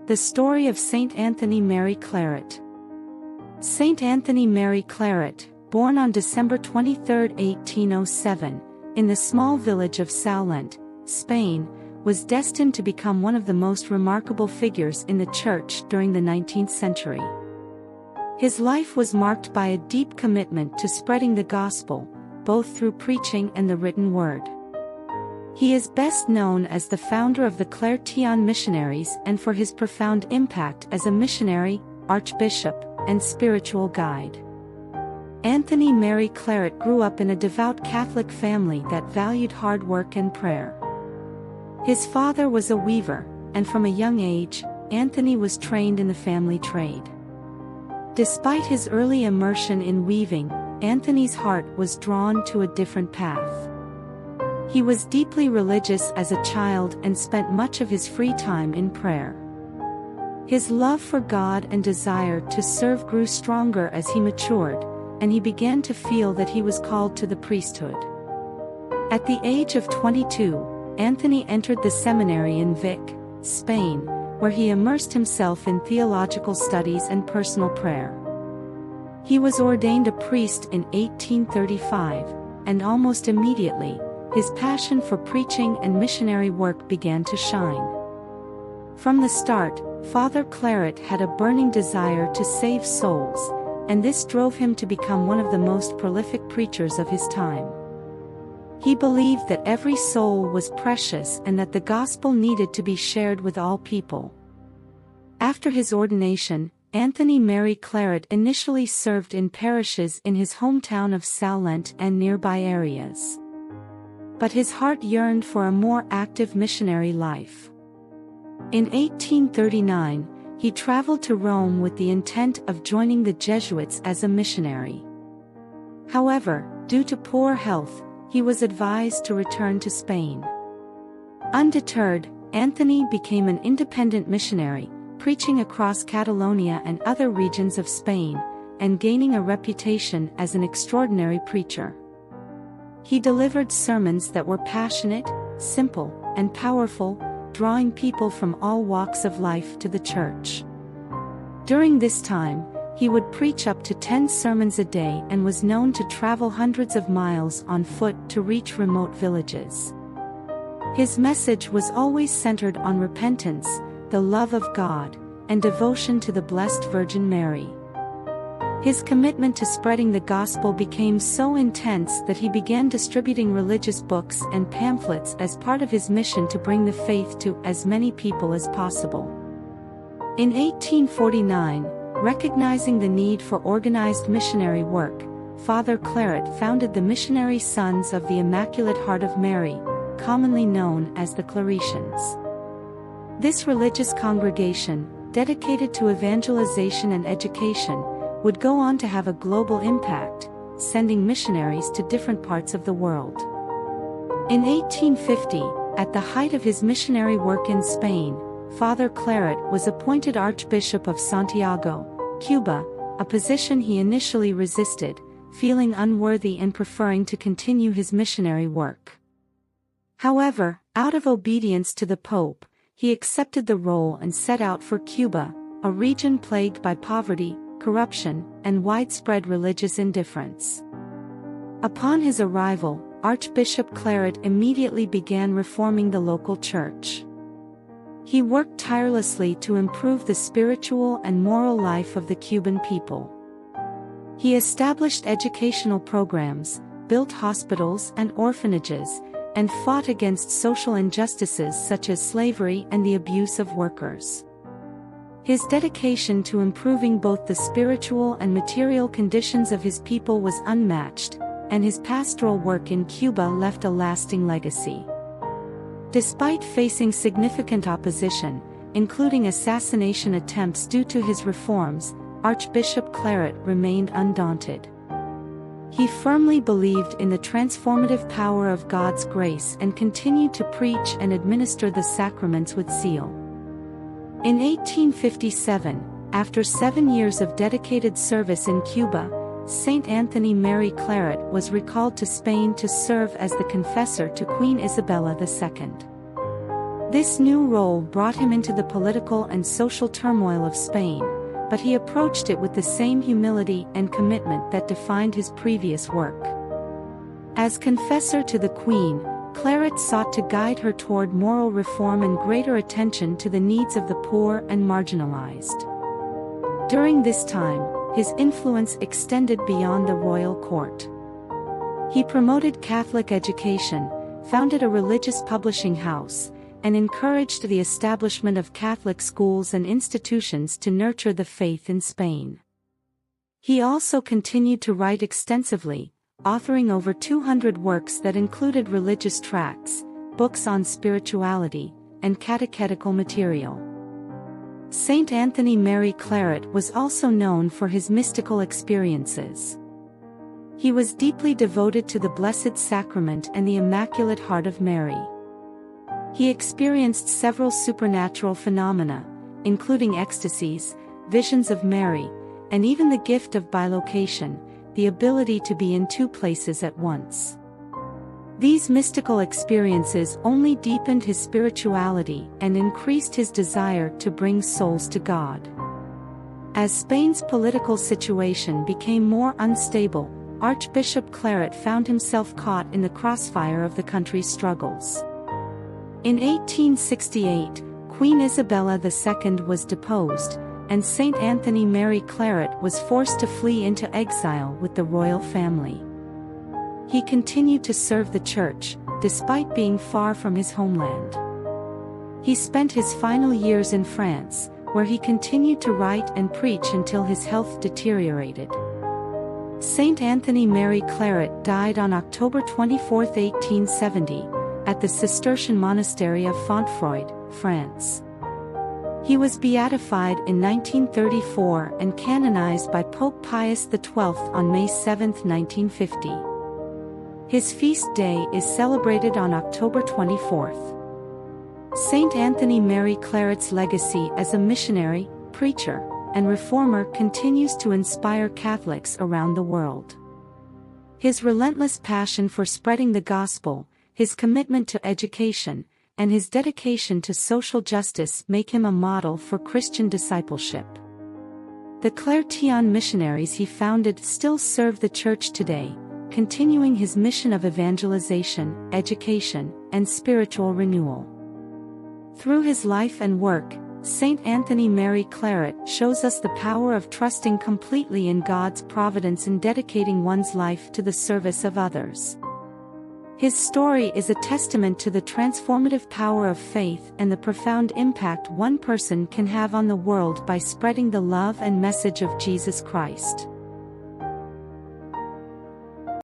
The story of Saint Anthony Mary Claret. Saint Anthony Mary Claret, born on December 23, 1807, in the small village of Sallent, Spain, was destined to become one of the most remarkable figures in the Church during the 19th century. His life was marked by a deep commitment to spreading the gospel, both through preaching and the written word. He is best known as the founder of the Claretian Missionaries and for his profound impact as a missionary, archbishop, and spiritual guide. Anthony Mary Claret grew up in a devout Catholic family that valued hard work and prayer. His father was a weaver, and from a young age, Anthony was trained in the family trade. Despite his early immersion in weaving, Anthony's heart was drawn to a different path. He was deeply religious as a child and spent much of his free time in prayer. His love for God and desire to serve grew stronger as he matured, and he began to feel that he was called to the priesthood. At the age of 22, Anthony entered the seminary in Vic, Spain, where he immersed himself in theological studies and personal prayer. He was ordained a priest in 1835, and almost immediately, his passion for preaching and missionary work began to shine. From the start, Father Claret had a burning desire to save souls, and this drove him to become one of the most prolific preachers of his time. He believed that every soul was precious and that the gospel needed to be shared with all people. After his ordination, Anthony Mary Claret initially served in parishes in his hometown of Sallent and nearby areas. But his heart yearned for a more active missionary life. In 1839, he traveled to Rome with the intent of joining the Jesuits as a missionary. However, due to poor health, he was advised to return to Spain. Undeterred, Anthony became an independent missionary, preaching across Catalonia and other regions of Spain, and gaining a reputation as an extraordinary preacher. He delivered sermons that were passionate, simple, and powerful, drawing people from all walks of life to the church. During this time, he would preach up to 10 sermons a day and was known to travel hundreds of miles on foot to reach remote villages. His message was always centered on repentance, the love of God, and devotion to the Blessed Virgin Mary. His commitment to spreading the gospel became so intense that he began distributing religious books and pamphlets as part of his mission to bring the faith to as many people as possible. In 1849, recognizing the need for organized missionary work, Father Claret founded the Missionary Sons of the Immaculate Heart of Mary, commonly known as the Claretians. This religious congregation, dedicated to evangelization and education, would go on to have a global impact, sending missionaries to different parts of the world. In 1850, at the height of his missionary work in Spain, Father Claret was appointed Archbishop of Santiago, Cuba, a position he initially resisted, feeling unworthy and preferring to continue his missionary work. However, out of obedience to the Pope, he accepted the role and set out for Cuba, a region plagued by poverty, corruption, and widespread religious indifference. Upon his arrival, Archbishop Claret immediately began reforming the local church. He worked tirelessly to improve the spiritual and moral life of the Cuban people. He established educational programs, built hospitals and orphanages, and fought against social injustices such as slavery and the abuse of workers. His dedication to improving both the spiritual and material conditions of his people was unmatched, and his pastoral work in Cuba left a lasting legacy. Despite facing significant opposition, including assassination attempts due to his reforms, Archbishop Claret remained undaunted. He firmly believed in the transformative power of God's grace and continued to preach and administer the sacraments with zeal. In 1857, after 7 years of dedicated service in Cuba, Saint Anthony Mary Claret was recalled to Spain to serve as the confessor to Queen Isabella II. This new role brought him into the political and social turmoil of Spain, but he approached it with the same humility and commitment that defined his previous work. As confessor to the Queen, Claret sought to guide her toward moral reform and greater attention to the needs of the poor and marginalized. During this time, his influence extended beyond the royal court. He promoted Catholic education, founded a religious publishing house, and encouraged the establishment of Catholic schools and institutions to nurture the faith in Spain. He also continued to write extensively, authoring over 200 works that included religious tracts, books on spirituality, and catechetical material. Saint Anthony Mary Claret was also known for his mystical experiences. He was deeply devoted to the Blessed Sacrament and the Immaculate Heart of Mary. He experienced several supernatural phenomena, including ecstasies, visions of Mary, and even the gift of bilocation, the ability to be in two places at once. These mystical experiences only deepened his spirituality and increased his desire to bring souls to God. As Spain's political situation became more unstable, Archbishop Claret found himself caught in the crossfire of the country's struggles. In 1868, Queen Isabella II was deposed, and Saint Anthony Mary Claret was forced to flee into exile with the royal family. He continued to serve the Church, despite being far from his homeland. He spent his final years in France, where he continued to write and preach until his health deteriorated. Saint Anthony Mary Claret died on October 24, 1870, at the Cistercian monastery of Fontfroid, France. He was beatified in 1934 and canonized by Pope Pius XII on May 7, 1950. His feast day is celebrated on October 24th. Saint Anthony Mary Claret's legacy as a missionary, preacher, and reformer continues to inspire Catholics around the world. His relentless passion for spreading the gospel, his commitment to education, and his dedication to social justice make him a model for Christian discipleship. The Claretian Missionaries he founded still serve the Church today, continuing his mission of evangelization, education, and spiritual renewal. Through his life and work, Saint Anthony Mary Claret shows us the power of trusting completely in God's providence and dedicating one's life to the service of others. His story is a testament to the transformative power of faith and the profound impact one person can have on the world by spreading the love and message of Jesus Christ.